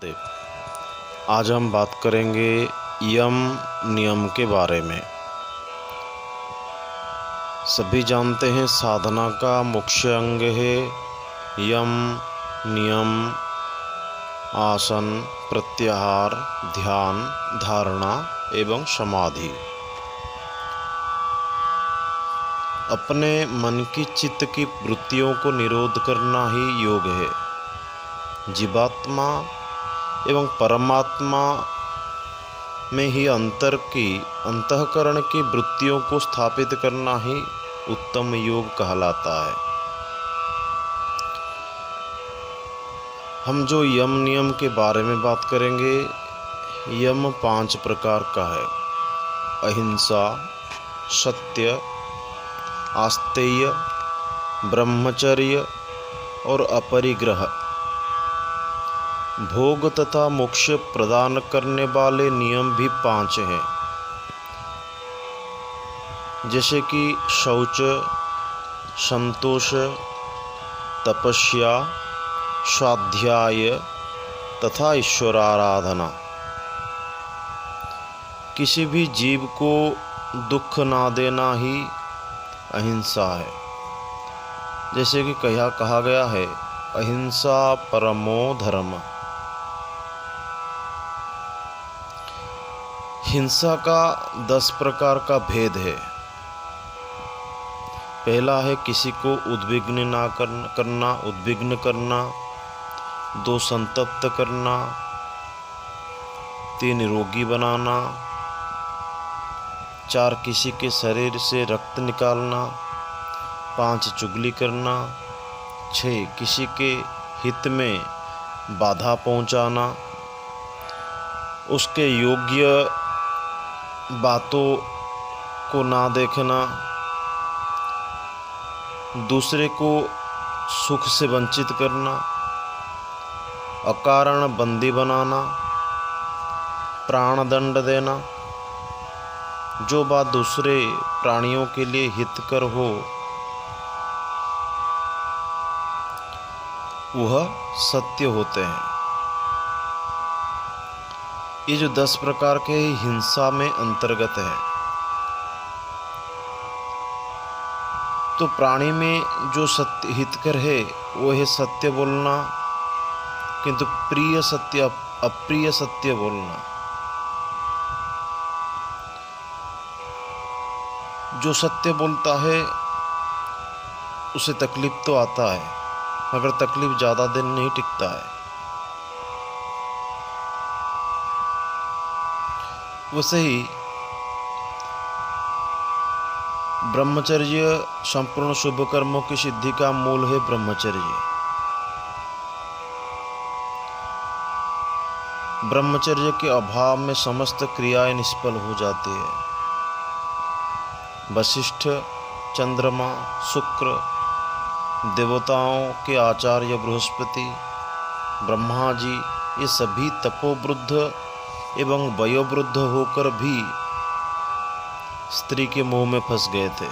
आज हम बात करेंगे यम नियम के बारे में। सभी जानते हैं साधना का मुख्य अंग है यम नियम, आसन, प्रत्याहार, ध्यान, धारणा एवं समाधि। अपने मन की चित्त की वृत्तियों को निरोध करना ही योग है। जीवात्मा एवं परमात्मा में ही अंतःकरण की वृत्तियों को स्थापित करना ही उत्तम योग कहलाता है। हम जो यम नियम के बारे में बात करेंगे, यम 5 प्रकार का है। अहिंसा, सत्य, आस्तेय, ब्रह्मचर्य और अपरिग्रह। भोग तथा मोक्ष प्रदान करने वाले नियम भी 5 हैं, जैसे कि शौच, संतोष, तपस्या, स्वाध्याय तथा ईश्वराराधना। किसी भी जीव को दुख ना देना ही अहिंसा है। जैसे कि कहा गया है, अहिंसा परमो धर्म। हिंसा का 10 प्रकार का भेद है। पहला है किसी को उद्विग्न करना। 2 संतप्त करना। 3 रोगी बनाना। 4 किसी के शरीर से रक्त निकालना। 5 चुगली करना। 6 किसी के हित में बाधा पहुंचाना। उसके योग्य बातों को ना देखना। दूसरे को सुख से वंचित करना। अकारण बंदी बनाना। प्राणदंड देना। जो बात दूसरे प्राणियों के लिए हितकर हो वह सत्य होते हैं। ये जो 10 प्रकार के हिंसा में अंतर्गत है। तो प्राणी में जो सत्य हितकर है वो है सत्य बोलना, किंतु अप्रिय सत्य बोलना। जो सत्य बोलता है उसे तकलीफ तो आता है, मगर तकलीफ ज़्यादा दिन नहीं टिकता है। वैसे ही ब्रह्मचर्य संपूर्ण शुभ कर्मों की सिद्धि का मूल है। ब्रह्मचर्य के अभाव में समस्त क्रियाएं निष्फल हो जाती है। वशिष्ठ, चंद्रमा, शुक्र, देवताओं के आचार्य बृहस्पति, ब्रह्मा जी, ये सभी तपोवृद्ध एवं वयोवृद्ध होकर भी स्त्री के मोह में फंस गए थे।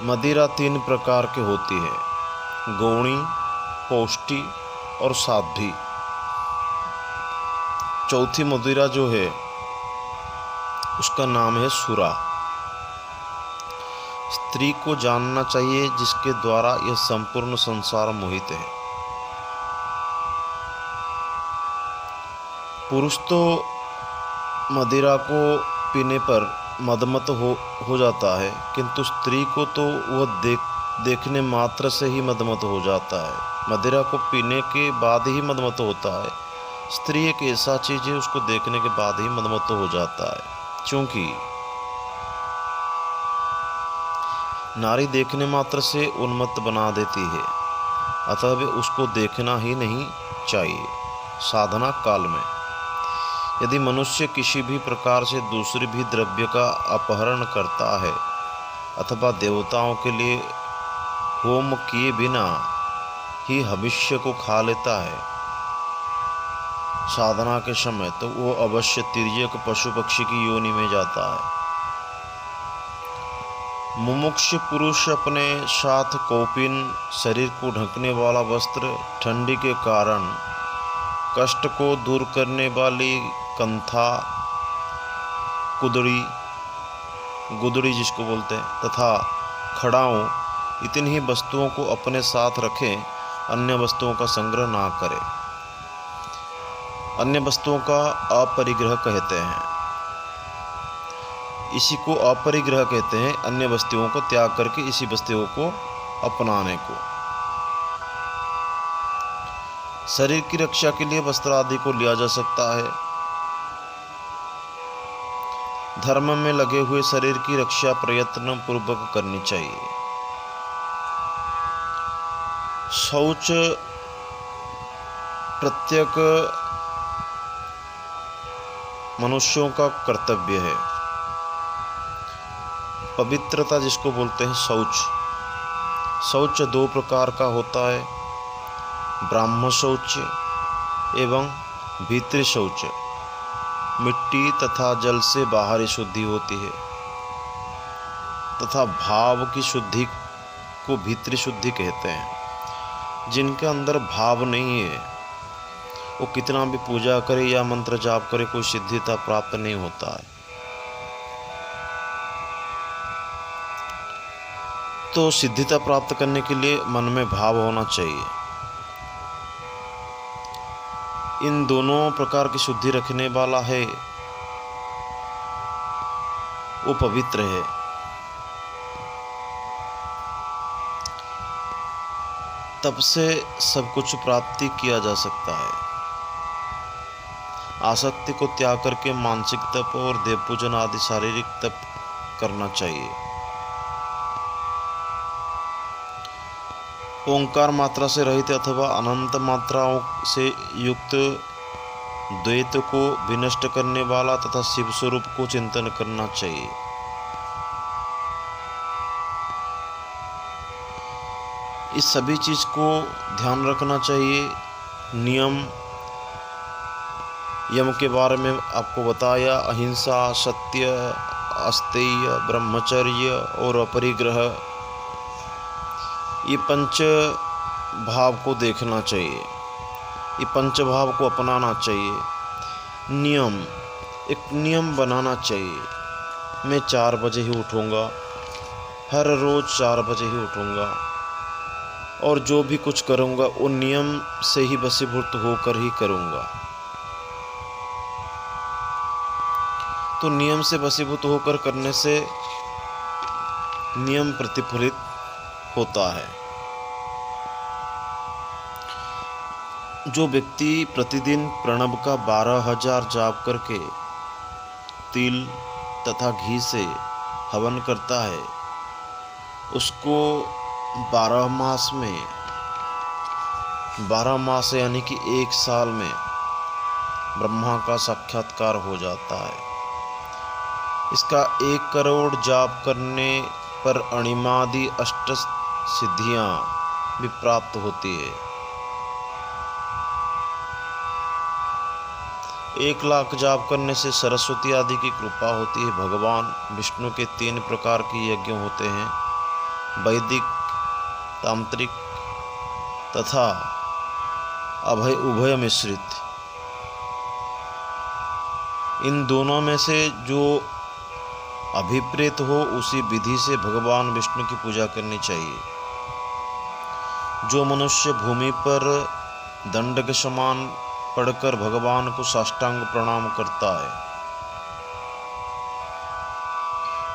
मदिरा 3 प्रकार की होती है, गौणी, पौष्टी और साध्वी। चौथी मदिरा जो है उसका नाम है सुरा। स्त्री को जानना चाहिए जिसके द्वारा यह संपूर्ण संसार मोहित है। पुरुष तो मदिरा को पीने पर मदमत हो जाता है, किंतु स्त्री को तो वह देखने मात्र से ही मदमत हो जाता है। मदिरा को पीने के बाद ही मदमत होता है। स्त्री एक ऐसा चीज़ है, उसको देखने के बाद ही मदमत हो जाता है। क्योंकि नारी देखने मात्र से उन्मत्त बना देती है, अतः वे उसको देखना ही नहीं चाहिए। साधना काल में यदि मनुष्य किसी भी प्रकार से दूसरे भी द्रव्य का अपहरण करता है अथवा देवताओं के लिए होम किए बिना ही हविष्य को खा लेता है साधना के समय, तो वो अवश्य तिर्यक पशु पक्षी की योनि में जाता है। मुमुक्षु पुरुष अपने साथ कौपीन, शरीर को ढकने वाला वस्त्र, ठंडी के कारण कष्ट को दूर करने वाली कंथा, कुदड़ी, गुदड़ी जिसको बोलते हैं, तथा खड़ाओं, इतनी ही वस्तुओं को अपने साथ रखें, अन्य वस्तुओं का संग्रह ना करें। अन्य वस्तुओं का अपरिग्रह कहते हैं। इसी को अपरिग्रह कहते हैं, अन्य वस्तुओं को त्याग करके इसी वस्तुओं को अपनाने को। शरीर की रक्षा के लिए वस्त्र आदि को लिया जा सकता है। धर्म में लगे हुए शरीर की रक्षा प्रयत्न पूर्वक करनी चाहिए। शौच प्रत्येक मनुष्यों का कर्तव्य है। पवित्रता जिसको बोलते हैं शौच, शौच दो प्रकार का होता है, ब्राह्म शौच एवं भीतरी शौच। मिट्टी तथा जल से बाहरी शुद्धि होती है तथा भाव की शुद्धि को भीतरी शुद्धि कहते हैं। जिनके अंदर भाव नहीं है वो कितना भी पूजा करे या मंत्र जाप करे, कोई सिद्धिता प्राप्त नहीं होता है। तो सिद्धिता प्राप्त करने के लिए मन में भाव होना चाहिए। इन दोनों प्रकार की शुद्धि रखने वाला है वो पवित्र है। तब से सब कुछ प्राप्ति किया जा सकता है। आसक्ति को त्याग करके मानसिक तप और देव पूजन आदि शारीरिक तप करना चाहिए। ओंकार मात्रा से रहित अथवा अनंत मात्राओं से युक्त द्वैत को विनष्ट करने वाला तथा शिव स्वरूप को चिंतन करना चाहिए। इस सभी चीज को ध्यान रखना चाहिए। नियम, यम के बारे में आपको बताया, अहिंसा, सत्य, अस्तेय, ब्रह्मचर्य और अपरिग्रह, ये पंच भाव को देखना चाहिए, ये पंच भाव को अपनाना चाहिए। नियम, एक नियम बनाना चाहिए। मैं 4 बजे ही उठूँगा, हर रोज़ 4 बजे ही उठूँगा और जो भी कुछ करूँगा वो नियम से ही वशीभूत होकर ही करूँगा। तो नियम से वशीभूत होकर करने से नियम प्रतिफलित होता है। जो व्यक्ति प्रतिदिन प्रणव का 12,000 जाप करके तिल तथा घी से हवन करता है, उसको 12 मास में, 12 मास यानी कि 1 साल में ब्रह्मा का साक्षात्कार हो जाता है। इसका 1 करोड़ जाप करने पर अणिमादि अष्ट सिद्धियां भी प्राप्त होती है। 1 लाख जाप करने से सरस्वती आदि की कृपा होती है। भगवान विष्णु के 3 प्रकार के यज्ञ होते हैं, वैदिक, तांत्रिक तथा उभय मिश्रित। इन दोनों में से जो अभिप्रेत हो उसी विधि से भगवान विष्णु की पूजा करनी चाहिए। जो मनुष्य भूमि पर दंड के समान पड़कर भगवान को साष्टांग प्रणाम करता है,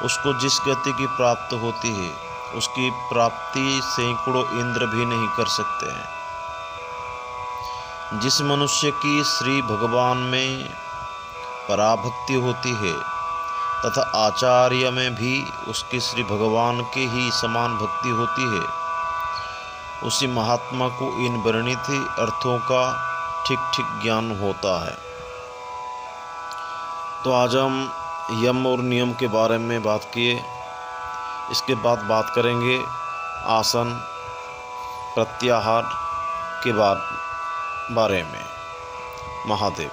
उसको जिस गति की प्राप्त होती है उसकी प्राप्ति सैकड़ों इंद्र भी नहीं कर सकते हैं। जिस मनुष्य की श्री भगवान में पराभक्ति होती है तथा आचार्य में भी उसकी श्री भगवान के ही समान भक्ति होती है, उसी महात्मा को इन वर्णित अर्थों का ठीक ठीक ज्ञान होता है। तो आज हम यम और नियम के बारे में बात किए। इसके बाद बात करेंगे आसन प्रत्याहार के बारे में। महादेव।